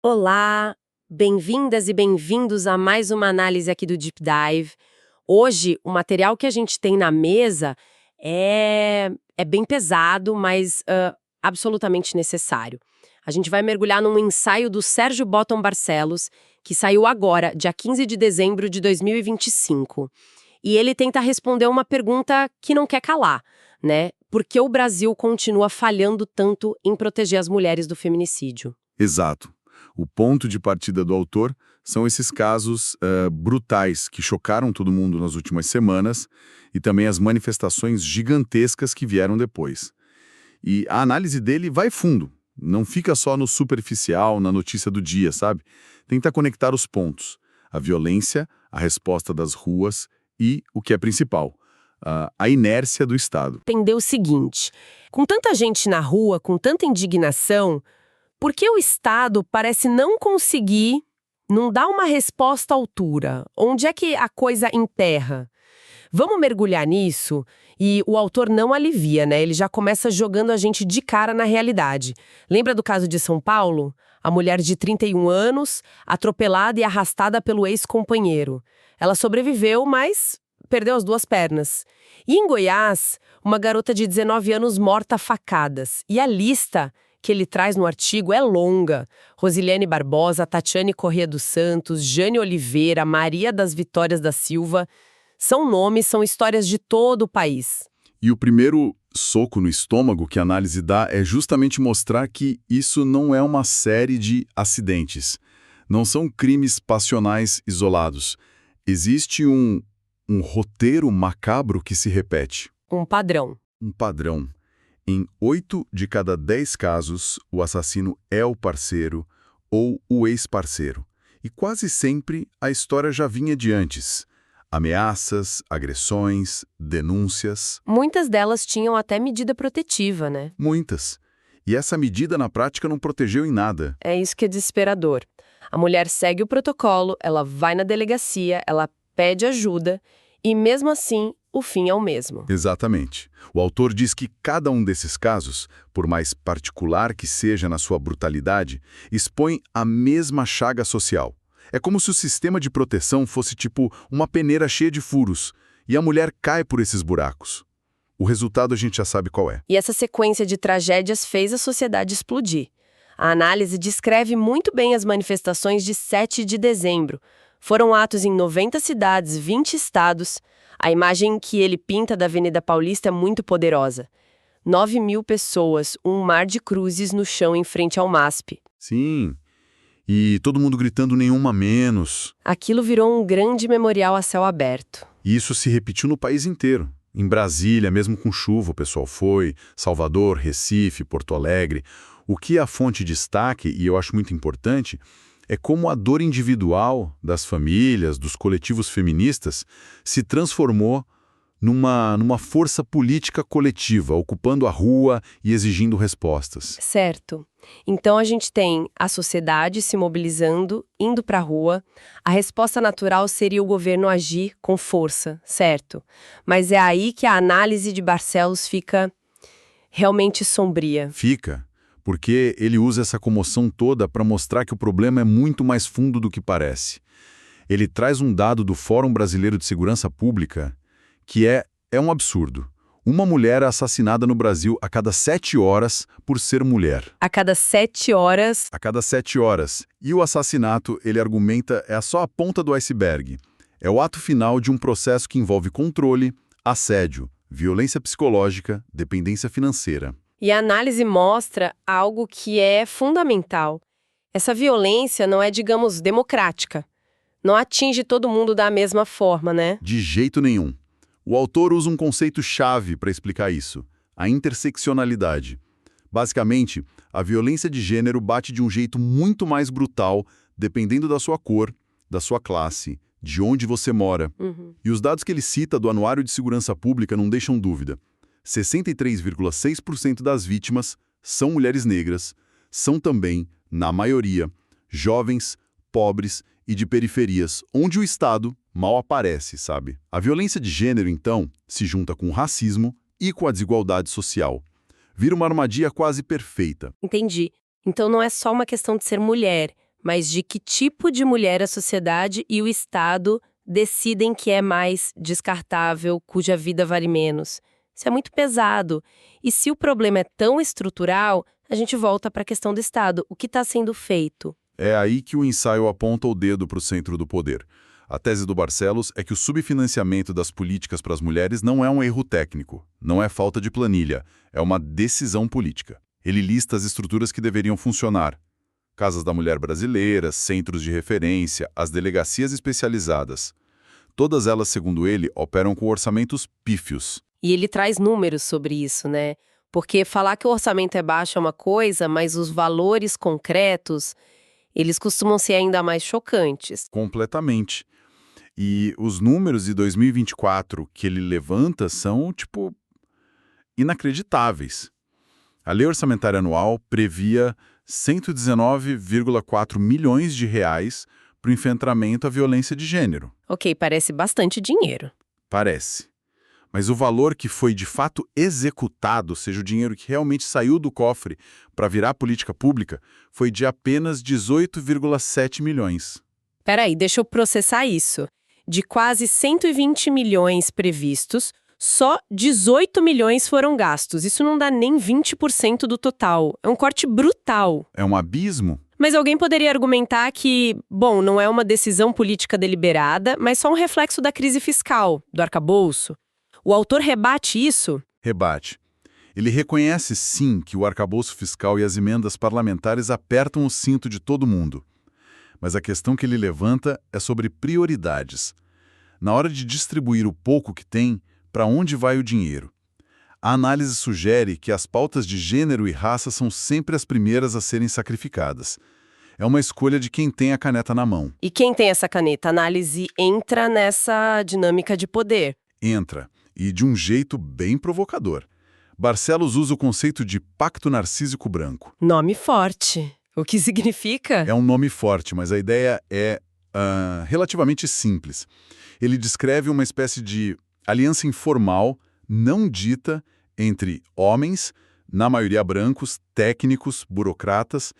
Olá, bem-vindas e bem-vindos a mais uma análise aqui do Deep Dive. Hoje, o material que a gente tem na mesa é bem pesado, mas absolutamente necessário. A gente vai mergulhar num ensaio do Sérgio Botton Barcelos, que saiu agora, dia 15 de dezembro de 2025. E ele tenta responder uma pergunta que não quer calar, né? Por que o Brasil continua falhando tanto em proteger as mulheres do feminicídio? Exato. O ponto de partida do autor são esses casos brutais que chocaram todo mundo nas últimas semanas e também as manifestações gigantescas que vieram depois. E a análise dele vai fundo, não fica só no superficial, na notícia do dia, sabe? Tenta conectar os pontos, a violência, a resposta das ruas e, o que é principal, a inércia do Estado. Entender o seguinte: com tanta gente na rua, com tanta indignação, por que o Estado parece não dar uma resposta à altura? Onde é que a coisa emperra? Vamos mergulhar nisso? E o autor não alivia, né? Ele já começa jogando a gente de cara na realidade. Lembra do caso de São Paulo? A mulher de 31 anos, atropelada e arrastada pelo ex-companheiro. Ela sobreviveu, mas perdeu as duas pernas. E em Goiás, uma garota de 19 anos morta a facadas. E a lista que ele traz no artigo é longa. Rosiliane Barbosa, Tatiane Corrêa dos Santos, Jane Oliveira, Maria das Vitórias da Silva. São nomes, são histórias de todo o país. E o primeiro soco no estômago que a análise dá é justamente mostrar que isso não é uma série de acidentes. Não são crimes passionais isolados. Existe um roteiro macabro que se repete. Um padrão. Um padrão. Em 8 de cada 10 casos, o assassino é o parceiro ou o ex-parceiro. E quase sempre a história já vinha de antes. Ameaças, agressões, denúncias. Muitas delas tinham até medida protetiva, né? Muitas. E essa medida na prática não protegeu em nada. É isso que é desesperador. A mulher segue o protocolo, ela vai na delegacia, ela pede ajuda e, mesmo assim, o fim é o mesmo. Exatamente. O autor diz que cada um desses casos, por mais particular que seja na sua brutalidade, expõe a mesma chaga social. É como se o sistema de proteção fosse tipo uma peneira cheia de furos, e a mulher cai por esses buracos. O resultado a gente já sabe qual é. E essa sequência de tragédias fez a sociedade explodir. A análise descreve muito bem as manifestações de 7 de dezembro. Foram atos em 90 cidades, 20 estados. A imagem que ele pinta da Avenida Paulista é muito poderosa. 9.000 pessoas, um mar de cruzes no chão em frente ao MASP. Sim, e todo mundo gritando nenhuma menos. Aquilo virou um grande memorial a céu aberto. E isso se repetiu no país inteiro. Em Brasília, mesmo com chuva, o pessoal foi, Salvador, Recife, Porto Alegre. O que a fonte destaca, e eu acho muito importante, é como a dor individual das famílias, dos coletivos feministas, se transformou numa força política coletiva, ocupando a rua e exigindo respostas. Certo. Então a gente tem a sociedade se mobilizando, indo para a rua. A resposta natural seria o governo agir com força, certo? Mas é aí que a análise de Barcelos fica realmente sombria. Fica, porque ele usa essa comoção toda para mostrar que o problema é muito mais fundo do que parece. Ele traz um dado do Fórum Brasileiro de Segurança Pública que é um absurdo. Uma mulher é assassinada no Brasil a cada 7 horas por ser mulher. A cada 7 horas... A cada 7 horas. E o assassinato, ele argumenta, é só a ponta do iceberg. É o ato final de um processo que envolve controle, assédio, violência psicológica, dependência financeira. E a análise mostra algo que é fundamental. Essa violência não é, digamos, democrática. Não atinge todo mundo da mesma forma, né? De jeito nenhum. O autor usa um conceito-chave para explicar isso, a interseccionalidade. Basicamente, a violência de gênero bate de um jeito muito mais brutal, dependendo da sua cor, da sua classe, de onde você mora. E os dados que ele cita do Anuário de Segurança Pública não deixam dúvida. 63,6% das vítimas são mulheres negras, são também, na maioria, jovens, pobres e de periferias, onde o Estado mal aparece, sabe? A violência de gênero, então, se junta com o racismo e com a desigualdade social. Vira uma armadilha quase perfeita. Entendi. Então não é só uma questão de ser mulher, mas de que tipo de mulher a sociedade e o Estado decidem que é mais descartável, cuja vida vale menos. Isso é muito pesado. E se o problema é tão estrutural, a gente volta para a questão do Estado. O que está sendo feito? É aí que o ensaio aponta o dedo para o centro do poder. A tese do Barcelos é que o subfinanciamento das políticas para as mulheres não é um erro técnico, não é falta de planilha, é uma decisão política. Ele lista as estruturas que deveriam funcionar. Casas da Mulher Brasileiras, centros de referência, as delegacias especializadas. Todas elas, segundo ele, operam com orçamentos pífios. E ele traz números sobre isso, né? Porque falar que o orçamento é baixo é uma coisa, mas os valores concretos, eles costumam ser ainda mais chocantes. Completamente. E os números de 2024 que ele levanta são, inacreditáveis. A Lei Orçamentária Anual previa 119,4 milhões de reais para o enfrentamento à violência de gênero. Ok, parece bastante dinheiro. Parece. Mas o valor que foi de fato executado, ou seja, o dinheiro que realmente saiu do cofre para virar política pública, foi de apenas 18,7 milhões. Peraí, deixa eu processar isso. De quase 120 milhões previstos, só 18 milhões foram gastos. Isso não dá nem 20% do total. É um corte brutal. É um abismo? Mas alguém poderia argumentar que, bom, não é uma decisão política deliberada, mas só um reflexo da crise fiscal, do arcabouço. O autor rebate isso? Rebate. Ele reconhece, sim, que o arcabouço fiscal e as emendas parlamentares apertam o cinto de todo mundo. Mas a questão que ele levanta é sobre prioridades. Na hora de distribuir o pouco que tem, para onde vai o dinheiro? A análise sugere que as pautas de gênero e raça são sempre as primeiras a serem sacrificadas. É uma escolha de quem tem a caneta na mão. E quem tem essa caneta? A análise entra nessa dinâmica de poder. Entra, e de um jeito bem provocador. Barcelos usa o conceito de pacto narcísico branco. Nome forte. O que significa? É um nome forte, mas a ideia é relativamente simples. Ele descreve uma espécie de aliança informal, não dita, entre homens, na maioria brancos, técnicos, burocratas,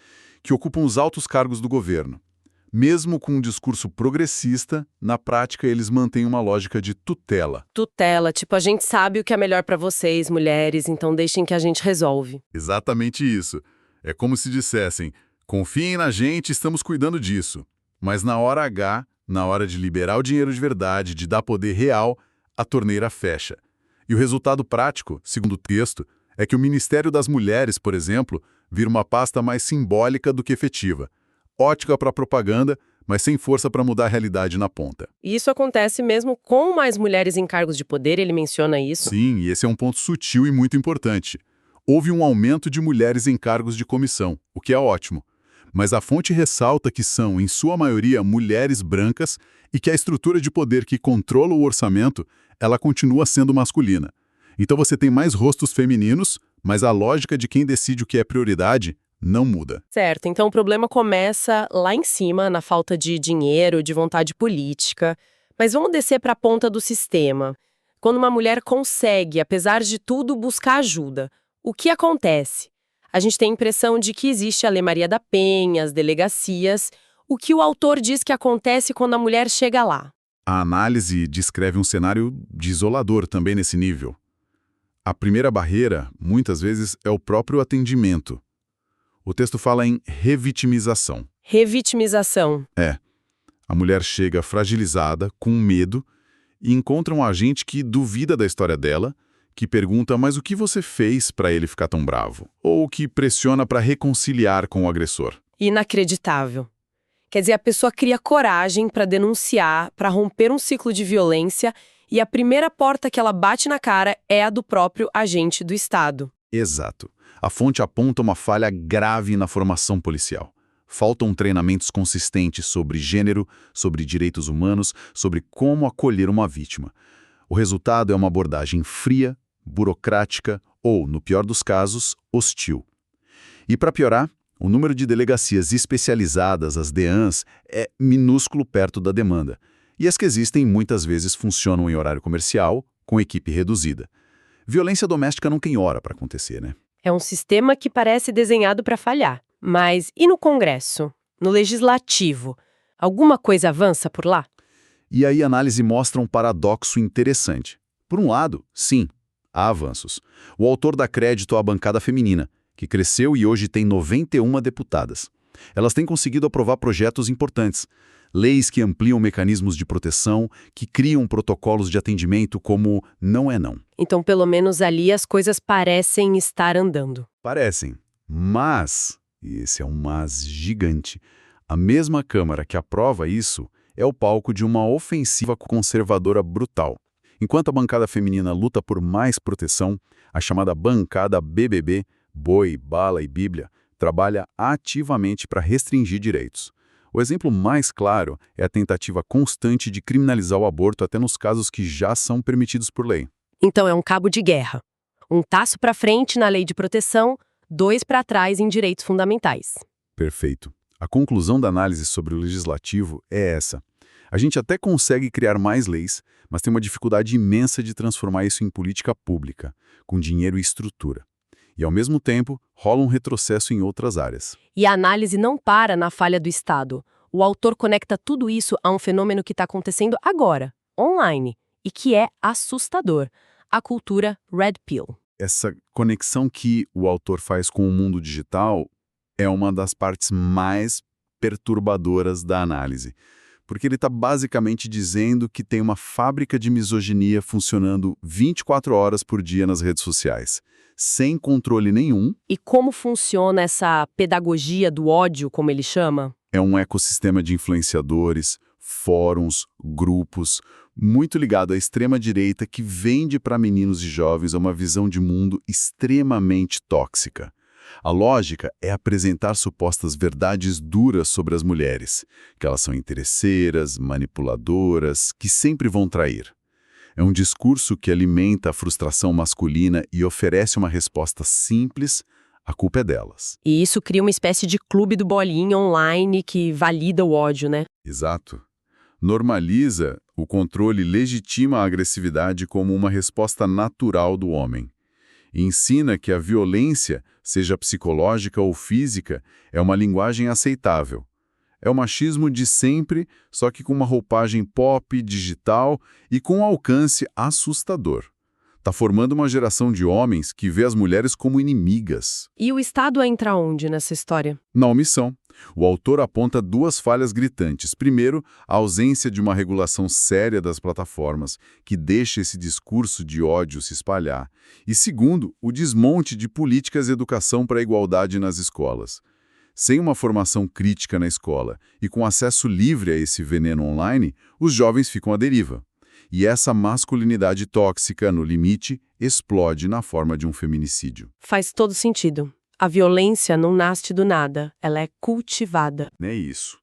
que ocupam os altos cargos do governo. Mesmo com um discurso progressista, na prática eles mantêm uma lógica de tutela. Tutela, tipo, a gente sabe o que é melhor pra vocês, mulheres, então deixem que a gente resolve. Exatamente isso. É como se dissessem, confiem na gente, estamos cuidando disso. Mas na hora H, na hora de liberar o dinheiro de verdade, de dar poder real, a torneira fecha. E o resultado prático, segundo o texto, é que o Ministério das Mulheres, por exemplo, vira uma pasta mais simbólica do que efetiva. Ótica para propaganda, mas sem força para mudar a realidade na ponta. E isso acontece mesmo com mais mulheres em cargos de poder, ele menciona isso? Sim, e esse é um ponto sutil e muito importante. Houve um aumento de mulheres em cargos de comissão, o que é ótimo. Mas a fonte ressalta que são, em sua maioria, mulheres brancas e que a estrutura de poder que controla o orçamento, ela continua sendo masculina. Então você tem mais rostos femininos, mas a lógica de quem decide o que é prioridade não muda. Certo, então o problema começa lá em cima, na falta de dinheiro, de vontade política. Mas vamos descer para a ponta do sistema. Quando uma mulher consegue, apesar de tudo, buscar ajuda, o que acontece? A gente tem a impressão de que existe a Lei Maria da Penha, as delegacias. O que o autor diz que acontece quando a mulher chega lá? A análise descreve um cenário desolador também nesse nível. A primeira barreira, muitas vezes, é o próprio atendimento. O texto fala em revitimização. Revitimização. A mulher chega fragilizada, com medo, e encontra um agente que duvida da história dela, que pergunta, mas o que você fez para ele ficar tão bravo? Ou que pressiona para reconciliar com o agressor. Inacreditável. Quer dizer, a pessoa cria coragem para denunciar, para romper um ciclo de violência, e a primeira porta que ela bate na cara é a do próprio agente do Estado. Exato. A fonte aponta uma falha grave na formação policial. Faltam treinamentos consistentes sobre gênero, sobre direitos humanos, sobre como acolher uma vítima. O resultado é uma abordagem fria, burocrática ou, no pior dos casos, hostil. E para piorar, o número de delegacias especializadas, as DEANs, é minúsculo perto da demanda. E as que existem muitas vezes funcionam em horário comercial, com equipe reduzida. Violência doméstica não tem hora para acontecer, né? É um sistema que parece desenhado para falhar. Mas e no Congresso? no legislativo. Alguma coisa avança por lá? E aí a análise mostra um paradoxo interessante. Por um lado, sim, há avanços. O autor dá crédito à bancada feminina, que cresceu e hoje tem 91 deputadas. Elas têm conseguido aprovar projetos importantes, leis que ampliam mecanismos de proteção, que criam protocolos de atendimento como não é não. Então, pelo menos ali as coisas parecem estar andando. Parecem, mas, e esse é um mas gigante, a mesma Câmara que aprova isso é o palco de uma ofensiva conservadora brutal. Enquanto a bancada feminina luta por mais proteção, a chamada bancada BBB, Boi, Bala e Bíblia, trabalha ativamente para restringir direitos. O exemplo mais claro é a tentativa constante de criminalizar o aborto até nos casos que já são permitidos por lei. Então é um cabo de guerra. Um taço para frente na lei de proteção, 2 para trás em direitos fundamentais. Perfeito. A conclusão da análise sobre o legislativo é essa. A gente até consegue criar mais leis, mas tem uma dificuldade imensa de transformar isso em política pública, com dinheiro e estrutura. E, ao mesmo tempo, rola um retrocesso em outras áreas. E a análise não para na falha do Estado. O autor conecta tudo isso a um fenômeno que está acontecendo agora, online, e que é assustador: a cultura Red Pill. Essa conexão que o autor faz com o mundo digital é uma das partes mais perturbadoras da análise. Porque ele está basicamente dizendo que tem uma fábrica de misoginia funcionando 24 horas por dia nas redes sociais, sem controle nenhum. E como funciona essa pedagogia do ódio, como ele chama? É um ecossistema de influenciadores, fóruns, grupos, muito ligado à extrema-direita que vende para meninos e jovens uma visão de mundo extremamente tóxica. A lógica é apresentar supostas verdades duras sobre as mulheres, que elas são interesseiras, manipuladoras, que sempre vão trair. É um discurso que alimenta a frustração masculina e oferece uma resposta simples: a culpa é delas. E isso cria uma espécie de clube do bolinha online que valida o ódio, né? Exato. Normaliza o controle, legitima a agressividade como uma resposta natural do homem. E ensina que a violência, seja psicológica ou física, é uma linguagem aceitável. É o machismo de sempre, só que com uma roupagem pop, digital e com um alcance assustador. Está formando uma geração de homens que vê as mulheres como inimigas. E o Estado entra onde nessa história? Na omissão. O autor aponta 2 falhas gritantes. Primeiro, a ausência de uma regulação séria das plataformas, que deixa esse discurso de ódio se espalhar. E segundo, o desmonte de políticas de educação para a igualdade nas escolas. Sem uma formação crítica na escola e com acesso livre a esse veneno online, os jovens ficam à deriva. E essa masculinidade tóxica, no limite, explode na forma de um feminicídio. Faz todo sentido. A violência não nasce do nada, ela é cultivada. É isso.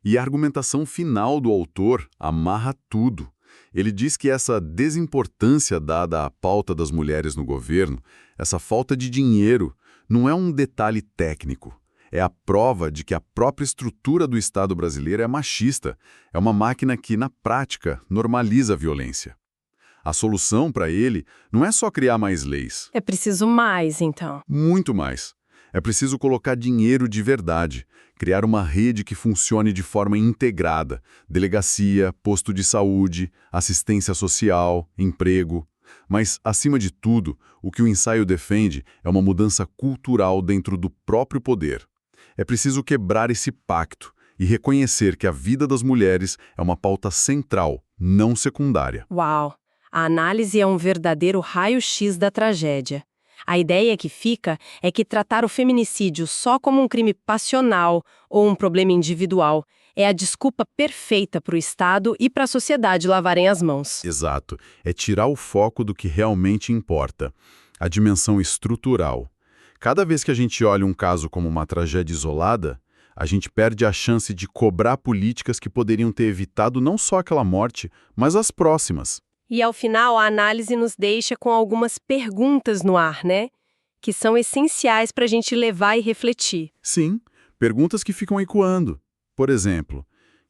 E a argumentação final do autor amarra tudo. Ele diz que essa desimportância dada à pauta das mulheres no governo, essa falta de dinheiro, não é um detalhe técnico. É a prova de que a própria estrutura do Estado brasileiro é machista. É uma máquina que, na prática, normaliza a violência. A solução para ele não é só criar mais leis. É preciso mais, então. Muito mais. É preciso colocar dinheiro de verdade, criar uma rede que funcione de forma integrada, delegacia, posto de saúde, assistência social, emprego. Mas, acima de tudo, o que o ensaio defende é uma mudança cultural dentro do próprio poder. É preciso quebrar esse pacto e reconhecer que a vida das mulheres é uma pauta central, não secundária. Uau! A análise é um verdadeiro raio-x da tragédia. A ideia que fica é que tratar o feminicídio só como um crime passional ou um problema individual é a desculpa perfeita para o Estado e para a sociedade lavarem as mãos. Exato. É tirar o foco do que realmente importa, a dimensão estrutural. Cada vez que a gente olha um caso como uma tragédia isolada, a gente perde a chance de cobrar políticas que poderiam ter evitado não só aquela morte, mas as próximas. E ao final, a análise nos deixa com algumas perguntas no ar, né? Que são essenciais para a gente levar e refletir. Sim, perguntas que ficam ecoando. Por exemplo,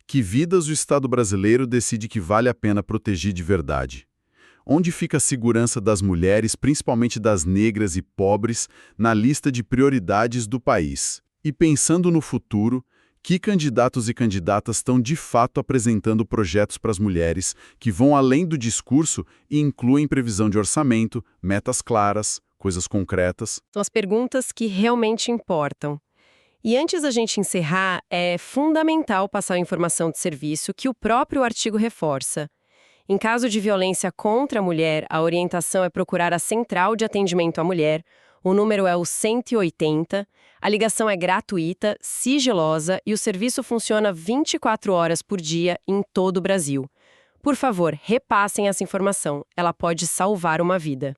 que vidas o Estado brasileiro decide que vale a pena proteger de verdade? Onde fica a segurança das mulheres, principalmente das negras e pobres, na lista de prioridades do país? E pensando no futuro, Que candidatos e candidatas estão de fato apresentando projetos para as mulheres que vão além do discurso e incluem previsão de orçamento, metas claras, coisas concretas? São as perguntas que realmente importam. E antes da gente encerrar, é fundamental passar a informação de serviço que o próprio artigo reforça. Em caso de violência contra a mulher, a orientação é procurar a Central de Atendimento à Mulher. O número é o 180, a ligação é gratuita, sigilosa e o serviço funciona 24 horas por dia em todo o Brasil. Por favor, repassem essa informação, ela pode salvar uma vida.